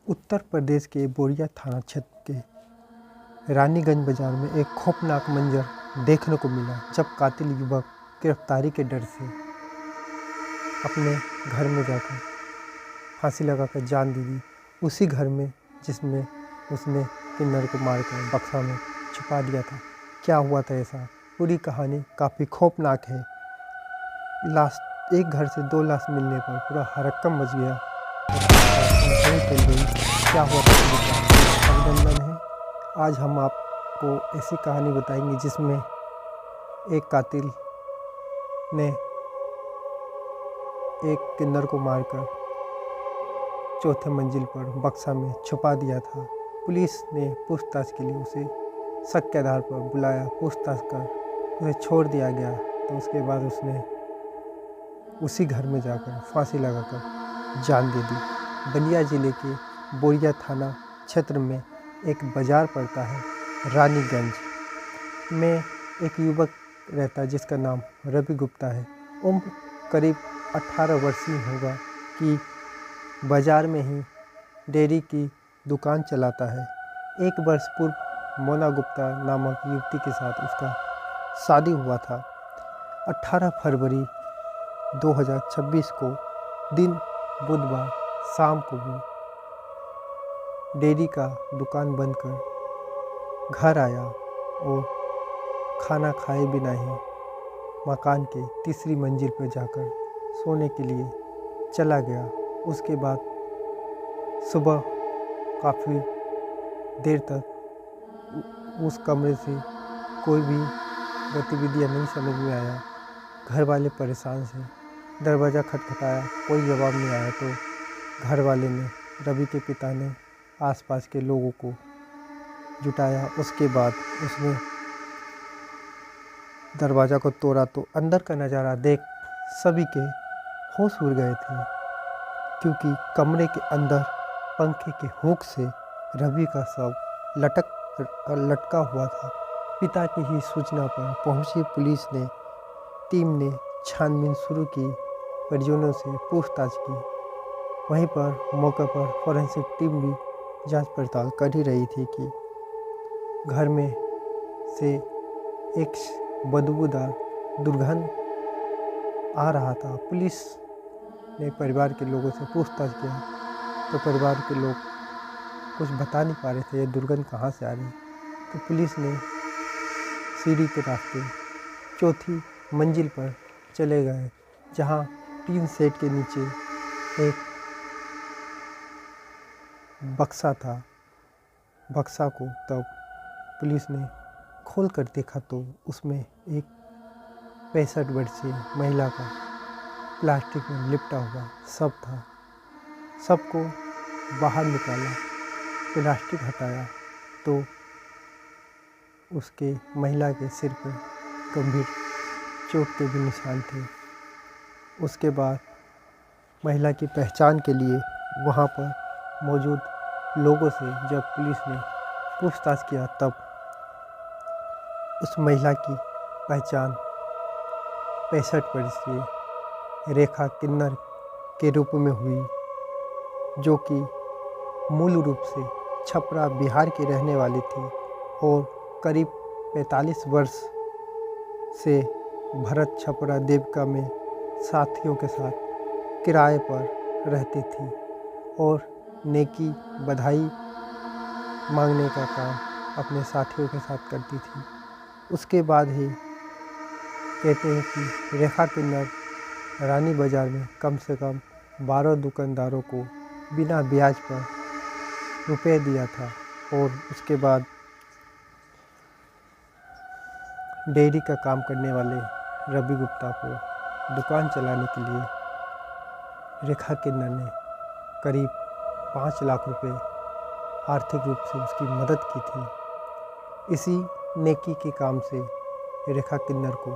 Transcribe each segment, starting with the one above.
उत्तर प्रदेश के बोरिया थाना क्षेत्र के रानीगंज बाजार में एक खौफनाक मंजर देखने को मिला जब कातिल युवक गिरफ्तारी के डर से अपने घर में जाकर फांसी लगाकर जान दे दी। उसी घर में जिसमें उसने किन्नर को मारकर बक्सा में छुपा दिया था। क्या हुआ था ऐसा? पूरी कहानी काफ़ी खौफनाक है। एक घर से 2 लाश मिलने पर पूरा हड़कंप मच गया। क्या हुआ था अभिनंदन है। आज हम आपको ऐसी कहानी बताएंगे जिसमें एक कातिल ने एक किन्नर को मारकर 4थे मंजिल पर बक्सा में छुपा दिया था। पुलिस ने पूछताछ के लिए उसे शक के आधार पर बुलाया। पूछताछ कर उसे छोड़ दिया गया तो उसके बाद उसने उसी घर में जाकर फांसी लगाकर जान दे दी। बलिया जिले के बोरिया थाना क्षेत्र में एक बाज़ार पड़ता है रानीगंज में। एक युवक रहता है जिसका नाम रवि गुप्ता है। उम्र करीब 18 वर्षीय होगा कि बाज़ार में ही डेयरी की दुकान चलाता है। 1 वर्ष पूर्व मोना गुप्ता नामक युवती के साथ उसका शादी हुआ था। 18 फरवरी 2026 को दिन बुधवार शाम को वो डेयरी का दुकान बंद कर घर आया और खाना खाए बिना ही मकान के 3री मंजिल पर जाकर सोने के लिए चला गया। उसके बाद सुबह काफ़ी देर तक उस कमरे से कोई भी गतिविधियां नहीं समझ में आया। घर वाले परेशान से दरवाज़ा खटखटाया, कोई जवाब नहीं आया तो घर वाले ने, रवि के पिता ने आसपास के लोगों को जुटाया। उसके बाद उसने दरवाज़ा को तोड़ा तो अंदर का नज़ारा देख सभी के होश उड़ गए थे, क्योंकि कमरे के अंदर पंखे के हुक से रवि का शव लटका हुआ था। पिता की ही सूचना पर पहुंची पुलिस ने टीम ने छानबीन शुरू की, परिजनों से पूछताछ की। वहीं पर मौके पर फॉरेंसिक टीम भी जांच पड़ताल कर ही रही थी कि घर में से एक बदबूदार दुर्गंध आ रहा था। पुलिस ने परिवार के लोगों से पूछताछ किया तो परिवार के लोग कुछ बता नहीं पा रहे थे ये दुर्गंध कहाँ से आ रही। तो पुलिस ने सीढ़ी के रास्ते 4थी मंजिल पर चले गए, जहाँ टीन सेट के नीचे एक बक्सा था। बक्सा को तब पुलिस ने खोल कर देखा तो उसमें एक 65 वर्षीय महिला का प्लास्टिक में लिपटा हुआ शव था। शव को बाहर निकाला, प्लास्टिक हटाया तो उसके महिला के सिर पर गंभीर चोट के भी निशान थे। उसके बाद महिला की पहचान के लिए वहाँ पर मौजूद लोगों से जब पुलिस ने पूछताछ किया तब उस महिला की पहचान 65 वर्षीय रेखा किन्नर के रूप में हुई, जो कि मूल रूप से छपरा बिहार की रहने वाली थी और करीब 45 वर्ष से भरत छपरा देवका में साथियों के साथ किराए पर रहती थी और नेकी बधाई मांगने का काम अपने साथियों के साथ करती थी। उसके बाद ही कहते हैं कि रेखा किन्नर रानी बाज़ार में कम से कम 12 दुकानदारों को बिना ब्याज पर रुपए दिया था और उसके बाद डेयरी का काम करने वाले रवि गुप्ता को दुकान चलाने के लिए रेखा किन्नर ने करीब 5 लाख रुपए आर्थिक रूप से उसकी मदद की थी। इसी नेकी के काम से रेखा किन्नर को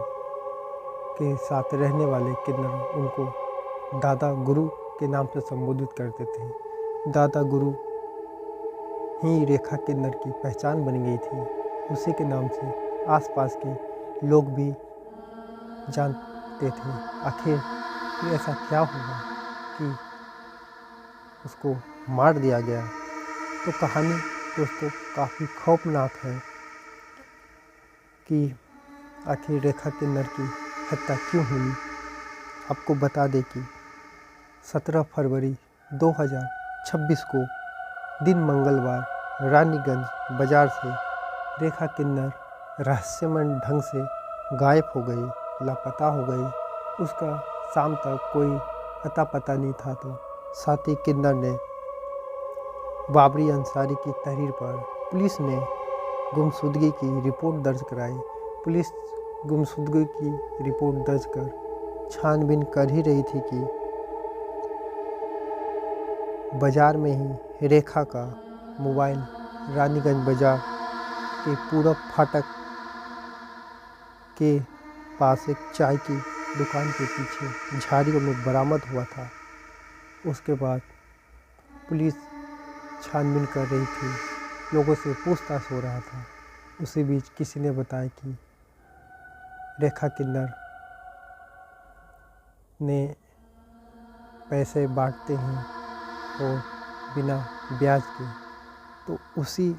के साथ रहने वाले किन्नर उनको दादा गुरु के नाम से संबोधित करते थे। दादा गुरु ही रेखा किन्नर की पहचान बन गई थी। उसी के नाम से आसपास के लोग भी जानते थे। आखिर ऐसा क्या हुआ कि उसको मार दिया गया। तो कहानी दोस्तों काफ़ी खौफनाक है कि आखिर रेखा किन्नर की हत्या क्यों हुई। आपको बता दें कि 17 फरवरी 2026 को दिन मंगलवार रानीगंज बाज़ार से रेखा किन्नर रहस्यमय ढंग से गायब हो गई, लापता हो गई। उसका शाम तक कोई अता पता नहीं था। तो साथी किन्नर ने बाबरी अंसारी की तहरीर पर पुलिस ने गुमशुदगी की रिपोर्ट दर्ज कराई। पुलिस गुमशुदगी की रिपोर्ट दर्ज कर छानबीन कर ही रही थी कि बाज़ार में ही रेखा का मोबाइल रानीगंज बाज़ार के पूरब फाटक के पास एक चाय की दुकान के पीछे झाड़ियों में बरामद हुआ था। उसके बाद पुलिस छानबीन कर रही थी, लोगों से पूछताछ हो रहा था। उसी बीच किसी ने बताया कि रेखा किन्नर ने पैसे बांटते हैं और बिना ब्याज के। तो उसी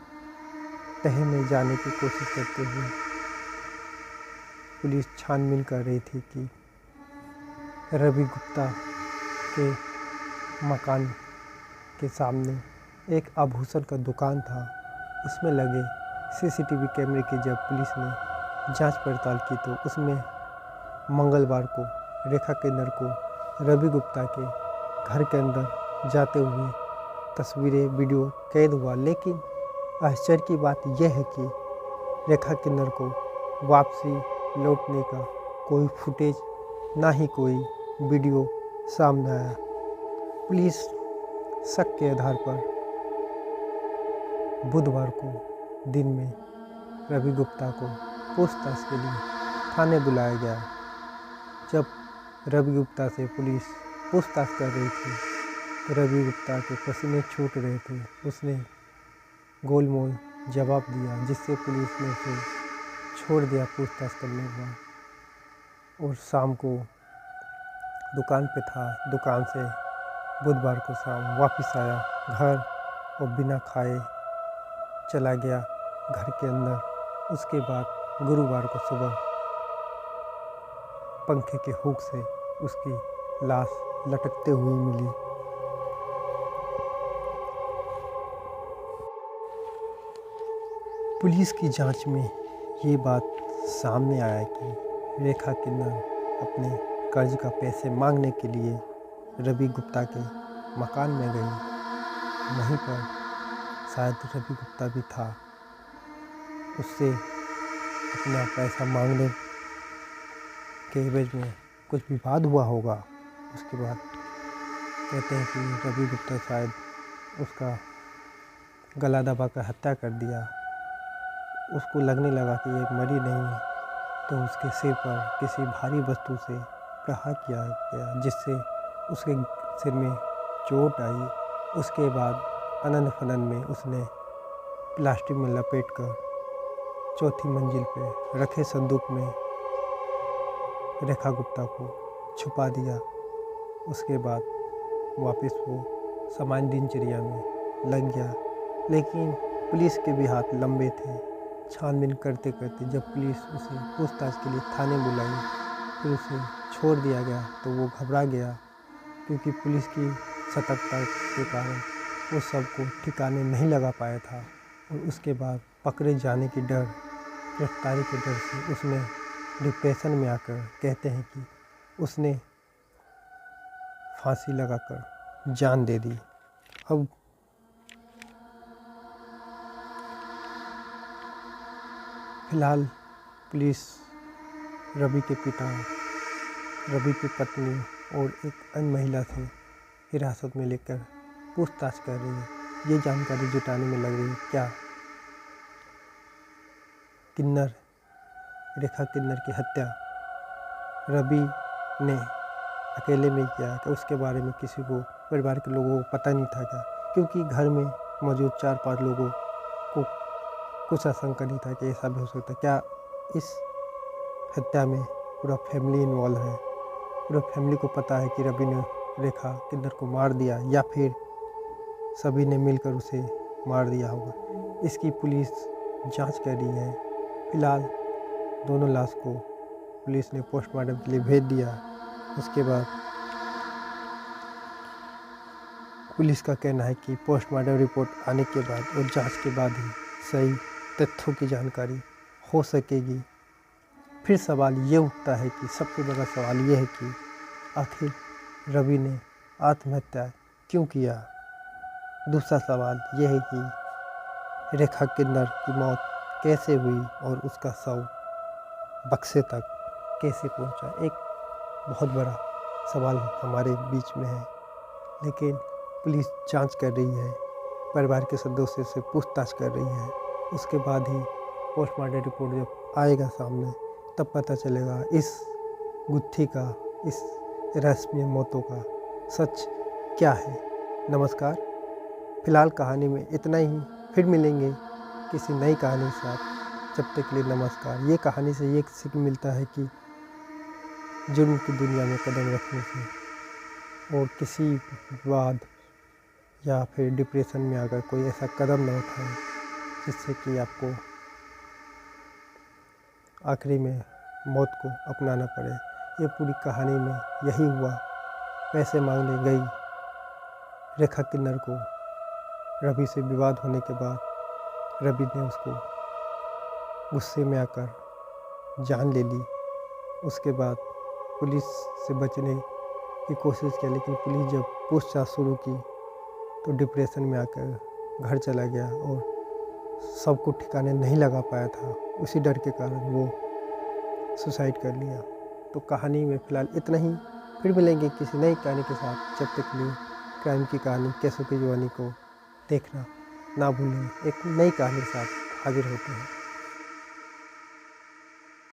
तह में जाने की कोशिश करते हुए पुलिस छानबीन कर रही थी कि रवि गुप्ता के मकान के सामने एक आभूषण का दुकान था। उसमें लगे सीसीटीवी कैमरे की जब पुलिस ने जांच पड़ताल की तो उसमें मंगलवार को रेखा किन्नर को रवि गुप्ता के घर के अंदर जाते हुए तस्वीरें वीडियो कैद हुआ। लेकिन आश्चर्य की बात यह है कि रेखा किन्नर को वापसी लौटने का कोई फुटेज ना ही कोई वीडियो सामने आया। पुलिस शक के आधार पर बुधवार को दिन में रवि गुप्ता को पूछताछ के लिए थाने बुलाया गया। जब रवि गुप्ता से पुलिस पूछताछ कर रही थी तो रवि गुप्ता के पसीने छूट रहे थे। उसने गोलमोल जवाब दिया, जिससे पुलिस ने उसे छोड़ दिया पूछताछ करने के बाद। और शाम को दुकान पे था, दुकान से बुधवार को शाम वापस आया घर और बिना खाए चला गया घर के अंदर। उसके बाद गुरुवार को सुबह पंखे के हुक से उसकी लाश लटकते हुए मिली। पुलिस की जांच में ये बात सामने आया कि रेखा किन्नर अपने कर्ज का पैसे मांगने के लिए रवि गुप्ता के मकान में गई। वहीं पर शायद रवि गुप्ता भी था। उससे अपना पैसा मांगने के एवज में कुछ विवाद हुआ होगा। उसके बाद कहते हैं कि रवि गुप्ता शायद उसका गला दबाकर हत्या कर दिया। उसको लगने लगा कि ये मरी नहीं, तो उसके सिर पर किसी भारी वस्तु से प्रहार किया गया, जिससे उसके सिर में चोट आई। उसके बाद अनंत फनन में उसने प्लास्टिक में लपेटकर चौथी मंजिल पे रखे संदूक में रेखा गुप्ता को छुपा दिया। उसके बाद वापस वो सामान्य दिनचर्या में लग गया। लेकिन पुलिस के भी हाथ लंबे थे। छानबीन करते करते जब पुलिस उसे पूछताछ के लिए थाने बुलाई, फिर उसे छोड़ दिया गया तो वो घबरा गया, क्योंकि पुलिस की सतर्कता के कारण वो सबको ठिकाने नहीं लगा पाया था। और उसके बाद पकड़े जाने की डर, गिरफ्तारी के डर से उसने डिप्रेशन में आकर कहते हैं कि उसने फांसी लगाकर जान दे दी। अब फिलहाल पुलिस रवि के पिता, रवि की पत्नी और एक अन्य महिला से हिरासत में लेकर पूछताछ कर रही है। ये जानकारी जुटाने में लग रही है क्या रेखा किन्नर की हत्या रवि ने अकेले में किया कि उसके बारे में किसी को, परिवार के लोगों को पता नहीं था क्या, क्योंकि घर में मौजूद 4-5 लोगों को कुछ आशंका नहीं था कि ऐसा भी हो सकता। क्या इस हत्या में पूरा फैमिली इन्वॉल्व है, पूरा फैमिली को पता है कि रवि ने रेखा किन्नर को मार दिया, या फिर सभी ने मिलकर उसे मार दिया होगा। इसकी पुलिस जांच कर रही है। फिलहाल दोनों लाश को पुलिस ने पोस्टमार्टम के लिए भेज दिया। उसके बाद पुलिस का कहना है कि पोस्टमार्टम रिपोर्ट आने के बाद और जांच के बाद ही सही तथ्यों की जानकारी हो सकेगी। फिर सवाल ये उठता है कि सबसे बड़ा सवाल ये है कि आखिर रवि ने आत्महत्या क्यों किया। दूसरा सवाल ये है कि रेखा किन्नर की मौत कैसे हुई और उसका शव बक्से तक कैसे पहुंचा। एक बहुत बड़ा सवाल हमारे बीच में है, लेकिन पुलिस जांच कर रही है, परिवार के सदस्यों से पूछताछ कर रही है। उसके बाद ही पोस्टमार्टम रिपोर्ट जब आएगा सामने तब पता चलेगा इस गुत्थी का, इस रहस्यमय मौतों का सच क्या है। नमस्कार, फिलहाल कहानी में इतना ही। फिर मिलेंगे किसी नई कहानी के साथ। जब तक के लिए नमस्कार। ये कहानी से ये सीख मिलता है कि जुर्म की दुनिया में कदम रखने से और किसी विवाद या फिर डिप्रेशन में आकर कोई ऐसा कदम न उठाएं जिससे कि आपको आखिरी में मौत को अपनाना पड़े। ये पूरी कहानी में यही हुआ। पैसे मांगने गई रेखा किन्नर को रवि से विवाद होने के बाद रवि ने उसको गुस्से में आकर जान ले ली। उसके बाद पुलिस से बचने की कोशिश की, लेकिन पुलिस जब पूछताछ शुरू की तो डिप्रेशन में आकर घर चला गया और सबको ठिकाने नहीं लगा पाया था। उसी डर के कारण वो सुसाइड कर लिया। तो कहानी में फ़िलहाल इतना ही। फिर मिलेंगे किसी नई कहानी के साथ। जब तक के लिए क्राइम की कहानी कैसों की जवानी को देखना ना भूलें। एक नई कहानी के साथ हाजिर होते हैं।